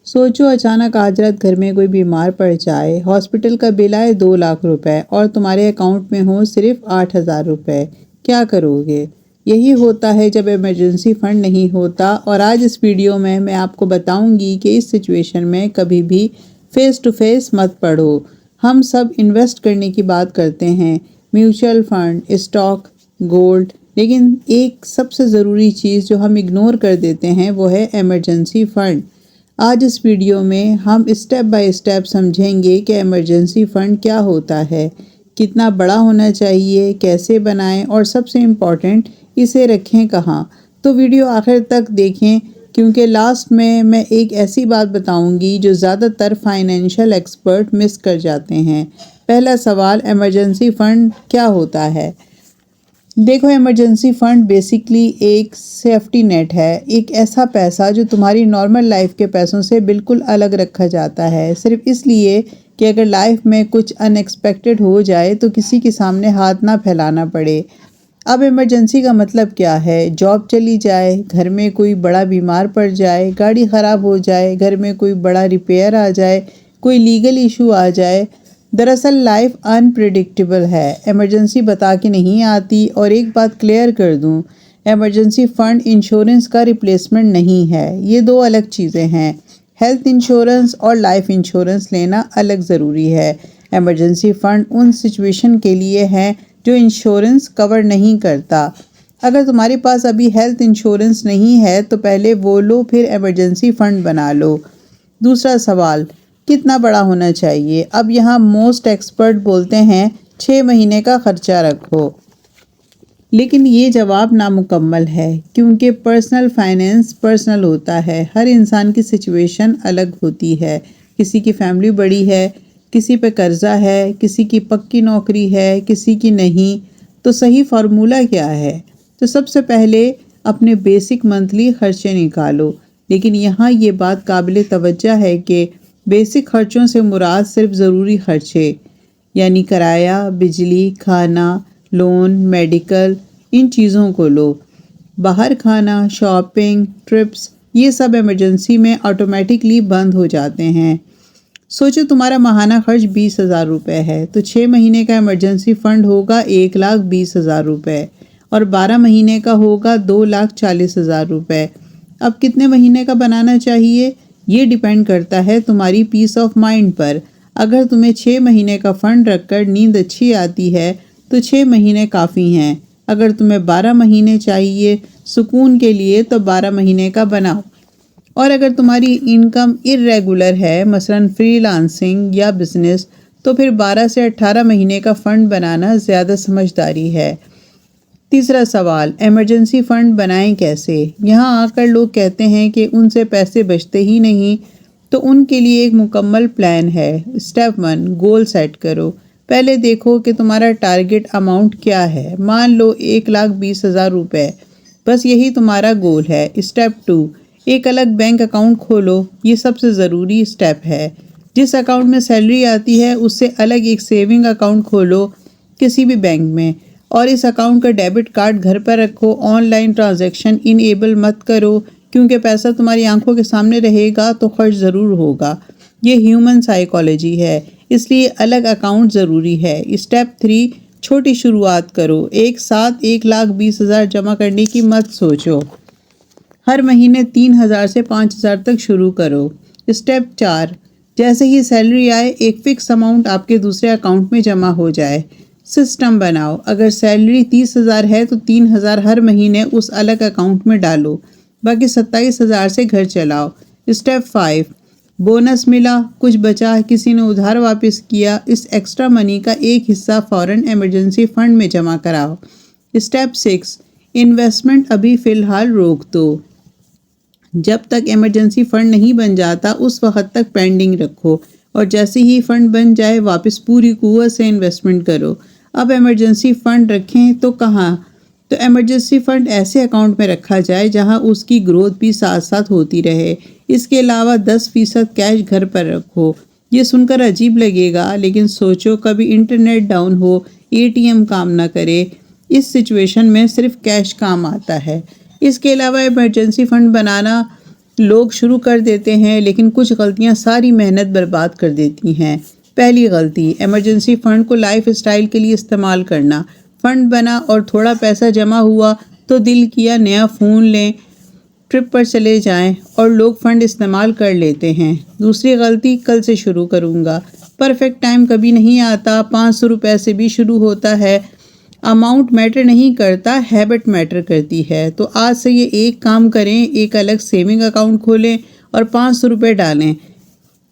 सोचो अचानक आज रात घर में कोई बीमार पड़ जाए, हॉस्पिटल का बिल आए 2 लाख रुपए और तुम्हारे अकाउंट में हो सिर्फ 8,000 रुपए। क्या करोगे? यही होता है जब इमरजेंसी फंड नहीं होता। और आज इस वीडियो में मैं आपको बताऊंगी कि इस सिचुएशन में कभी भी फेस टू फेस मत पड़ो। हम सब इन्वेस्ट करने की बात करते हैं, म्यूचुअल फंड, स्टॉक, गोल्ड, लेकिन एक सबसे ज़रूरी चीज़ जो हम इग्नोर कर देते हैं वो है इमरजेंसी फंड। आज इस वीडियो में हम स्टेप बाय स्टेप समझेंगे कि इमरजेंसी फंड क्या होता है, कितना बड़ा होना चाहिए, कैसे बनाएं और सबसे इम्पॉर्टेंट इसे रखें कहाँ। तो वीडियो आखिर तक देखें क्योंकि लास्ट में मैं एक ऐसी बात बताऊंगी जो ज़्यादातर फाइनेंशियल एक्सपर्ट मिस कर जाते हैं। पहला सवाल, इमरजेंसी फंड क्या होता है? देखो, इमरजेंसी फंड बेसिकली एक सेफ्टी नेट है, एक ऐसा पैसा जो तुम्हारी नॉर्मल लाइफ के पैसों से बिल्कुल अलग रखा जाता है, सिर्फ इसलिए कि अगर लाइफ में कुछ अनएक्सपेक्टेड हो जाए तो किसी के सामने हाथ ना फैलाना पड़े। अब इमरजेंसी का मतलब क्या है? जॉब चली जाए, घर में कोई बड़ा बीमार पड़ जाए, गाड़ी ख़राब हो जाए, घर में कोई बड़ा रिपेयर आ जाए, कोई लीगल इशू आ जाए। दरअसल लाइफ अनप्रिडिक्टेबल है, इमरजेंसी बता के नहीं आती। और एक बात क्लियर कर दूं, इमरजेंसी फंड इंश्योरेंस का रिप्लेसमेंट नहीं है, ये दो अलग चीज़ें हैं। हेल्थ इंश्योरेंस और लाइफ इंश्योरेंस लेना अलग ज़रूरी है। इमरजेंसी फंड उन सिचुएशन के लिए है जो इंश्योरेंस कवर नहीं करता। अगर तुम्हारे पास अभी हेल्थ इंश्योरेंस नहीं है तो पहले वो लो, फिर इमरजेंसी फंड बना लो। दूसरा सवाल, कितना बड़ा होना चाहिए? अब यहाँ मोस्ट एक्सपर्ट बोलते हैं 6 महीने का खर्चा रखो, लेकिन ये जवाब नामुकम्मल है क्योंकि पर्सनल फाइनेंस पर्सनल होता है। हर इंसान की सिचुएशन अलग होती है, किसी की फैमिली बड़ी है, किसी पे कर्जा है, किसी की पक्की नौकरी है, किसी की नहीं। तो सही फार्मूला क्या है? तो सबसे पहले अपने बेसिक मंथली खर्चे निकालो, लेकिन यहाँ ये बात काबिल तवज्जो है कि बेसिक खर्चों से मुराद सिर्फ ज़रूरी खर्चे यानी किराया, बिजली, खाना, लोन, मेडिकल, इन चीज़ों को लो। बाहर खाना, शॉपिंग, ट्रिप्स, ये सब इमरजेंसी में ऑटोमेटिकली बंद हो जाते हैं। सोचो तुम्हारा माहाना खर्च 20,000 रुपये है तो 6 महीने का इमरजेंसी फंड होगा 1,20,000 रुपये और 12 महीने का होगा 2,40,000 रुपये। अब कितने महीने का बनाना चाहिए? ये डिपेंड करता है तुम्हारी पीस ऑफ माइंड पर। अगर तुम्हें 6 महीने का फंड रखकर नींद अच्छी आती है तो 6 महीने काफ़ी हैं। अगर तुम्हें 12 महीने चाहिए सुकून के लिए तो 12 महीने का बनाओ। और अगर तुम्हारी इनकम इर्रेगुलर है, मसलन फ्रीलांसिंग या बिजनेस, तो फिर 12 से 18 महीने का फ़ंड बनाना ज़्यादा समझदारी है। तीसरा सवाल, इमरजेंसी फ़ंड बनाएं कैसे? यहाँ आकर लोग कहते हैं कि उनसे पैसे बचते ही नहीं, तो उनके लिए एक मुकम्मल प्लान है। स्टेप 1, गोल सेट करो। पहले देखो कि तुम्हारा टारगेट अमाउंट क्या है। मान लो 1,20,000 रुपये, बस यही तुम्हारा गोल है। स्टेप 2, एक अलग बैंक अकाउंट खोलो। ये सबसे ज़रूरी स्टेप है। जिस अकाउंट में सैलरी आती है उससे अलग एक सेविंग अकाउंट खोलो किसी भी बैंक में, और इस अकाउंट का डेबिट कार्ड घर पर रखो। ऑनलाइन ट्रांजैक्शन इनेबल मत करो क्योंकि पैसा तुम्हारी आंखों के सामने रहेगा तो खर्च ज़रूर होगा। ये ह्यूमन साइकोलॉजी है, इसलिए अलग अकाउंट ज़रूरी है। स्टेप 3, छोटी शुरुआत करो। एक साथ 1,20,000 जमा करने की मत सोचो, हर महीने 3,000 से 5,000 तक शुरू करो। स्टेप 4, जैसे ही सैलरी आए एक फ़िक्स अमाउंट आपके दूसरे अकाउंट में जमा हो जाए। सिस्टम बनाओ, अगर सैलरी 30,000 है तो 3,000 हर महीने उस अलग अकाउंट में डालो, बाकी 27,000 से घर चलाओ। स्टेप 5, बोनस मिला, कुछ बचा, किसी ने उधार वापस किया, इस एक्स्ट्रा मनी का एक हिस्सा फ़ौरन इमरजेंसी फ़ंड में जमा कराओ। स्टेप 6, इन्वेस्टमेंट अभी फ़िलहाल रोक दो, जब तक इमरजेंसी फ़ंड नहीं बन जाता उस वक्त तक पेंडिंग रखो, और जैसे ही फ़ंड बन जाए वापस पूरी कुव्वत से इन्वेस्टमेंट करो। अब इमरजेंसी फ़ंड रखें तो कहाँ? तो इमरजेंसी फ़ंड ऐसे अकाउंट में रखा जाए जहां उसकी ग्रोथ भी साथ साथ होती रहे। इसके अलावा 10% कैश घर पर रखो। ये सुनकर अजीब लगेगा, लेकिन सोचो कभी इंटरनेट डाउन हो, एटीएम काम ना करे, इस सिचुएशन में सिर्फ कैश काम आता है। इसके अलावा इमरजेंसी फ़ंड बनाना لوگ شروع کر دیتے ہیں لیکن کچھ غلطیاں ساری محنت برباد کر دیتی ہیں۔ پہلی غلطی، ایمرجنسی فنڈ کو لائف اسٹائل کے لیے استعمال کرنا۔ فنڈ بنا اور تھوڑا پیسہ جمع ہوا تو دل کیا نیا فون لیں، ٹرپ پر چلے جائیں اور لوگ فنڈ استعمال کر لیتے ہیں۔ دوسری غلطی، کل سے شروع کروں گا۔ پرفیکٹ ٹائم کبھی نہیں آتا، 500 روپے سے بھی شروع ہوتا ہے۔ اماؤنٹ میٹر نہیں کرتا، ہیبٹ میٹر کرتی ہے۔ تو آج سے یہ ایک کام کریں، ایک الگ سیونگ اکاؤنٹ کھولیں اور 500 روپے ڈالیں۔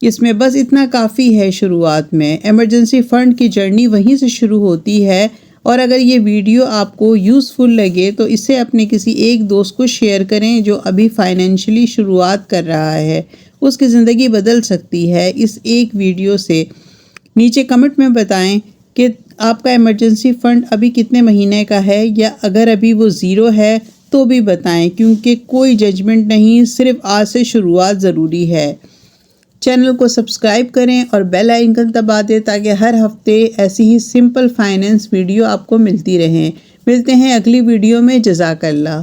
اس میں بس اتنا کافی ہے شروعات میں۔ ایمرجنسی فنڈ کی جرنی وہیں سے شروع ہوتی ہے۔ اور اگر یہ ویڈیو آپ کو یوزفل لگے تو اسے اپنے کسی ایک دوست کو شیئر کریں جو ابھی فائنینشلی شروعات کر رہا ہے، اس کی زندگی بدل سکتی ہے اس ایک ویڈیو سے۔ نیچے کمنٹ میں بتائیں کہ آپ کا ایمرجنسی فنڈ ابھی کتنے مہینے کا ہے، یا اگر ابھی وہ 0 ہے تو بھی بتائیں، کیونکہ کوئی ججمنٹ نہیں، صرف آج سے شروعات ضروری ہے۔ چینل کو سبسکرائب کریں اور بیل آئیکن دبا دیں تاکہ ہر ہفتے ایسی ہی سمپل فائنینس ویڈیو آپ کو ملتی رہیں۔ ملتے ہیں اگلی ویڈیو میں۔ جزاک اللہ۔